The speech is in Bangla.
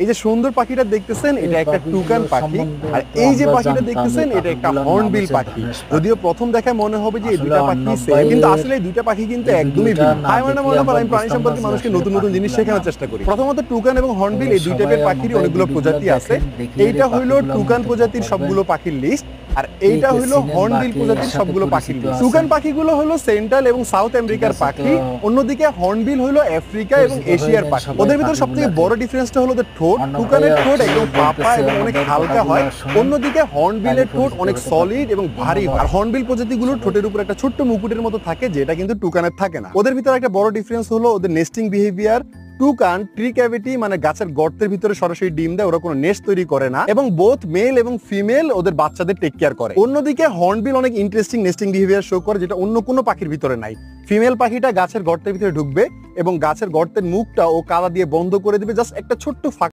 এই যে সুন্দর পাখিটা দেখতেছেন এটা একটা টুকান পাখি, আর এই যে পাখিটা দেখতেছেন এটা একটা হর্নবিল পাখি। যদিও প্রথম দেখায় মনে হবে যে এই দুইটা পাখি সেম, কিন্তু আসলে এই দুইটা পাখি কিন্তু একদমই ভিন্ন। হাই মানে মনে হয় আমি প্রাণী সম্পর্কে মানুষকে নতুন নতুন জিনিস শেখানোর চেষ্টা করি। প্রথমত টুকান এবং হর্নবিল এই দুই টাইপের পাখিরই অনেকগুলো প্রজাতি আছে। এইটা হইলো টুকান প্রজাতির সবগুলো পাখির লিস্ট, আর এইটা হইলো হর্নবিল প্রজাতির সবগুলো পাখির লিস্ট। টুকান পাখিগুলো হলো সেন্ট্রাল এবং সাউথ আমেরিকার পাখি, অন্যদিকে হর্নবিল হলো আফ্রিকা এবং এশিয়ার পাখি। ওদের ভিতর সবথেকে বড় ডিফারেন্সটা হলো ঠোঁট। টুকানের ঠোঁট একদম পাপা এবং অনেক হালকা হয়, অন্যদিকে হর্নবিলের ঠোঁট অনেক সলিড এবং ভারী হয়। আর হর্নবিল প্রজাতিগুলোর ঠোঁটের উপর একটা ছোট্ট মুকুটের মতো থাকে, যেটা কিন্তু টুকানের থাকে না। ওদের ভিতরে একটা বড় ডিফারেন্স হলো ওদের nesting behaviour. Toucan tree cavity মানে গাছের গর্তের ভিতরে সরাসরি ডিম দেয়, ওরা কোনো নেস্ট তৈরি করে না, এবং বোথ মেল এবং ফিমেল ওদের বাচ্চাদের টেক কেয়ার করে। অন্যদিকে হর্নবিল অনেক ইন্টারেস্টিং নেস্টিং বিহেভিয়ার শো করে, যেটা অন্য কোনো পাখির ভিতরে নাই। ফিমেল পাখিটা গাছের গর্তের ভিতরে ঢুকবে এবং গাছের গর্তের মুখটা ও কাদা দিয়ে বন্ধ করে দিবে, জাস্ট একটা ছোট্ট ফাঁকা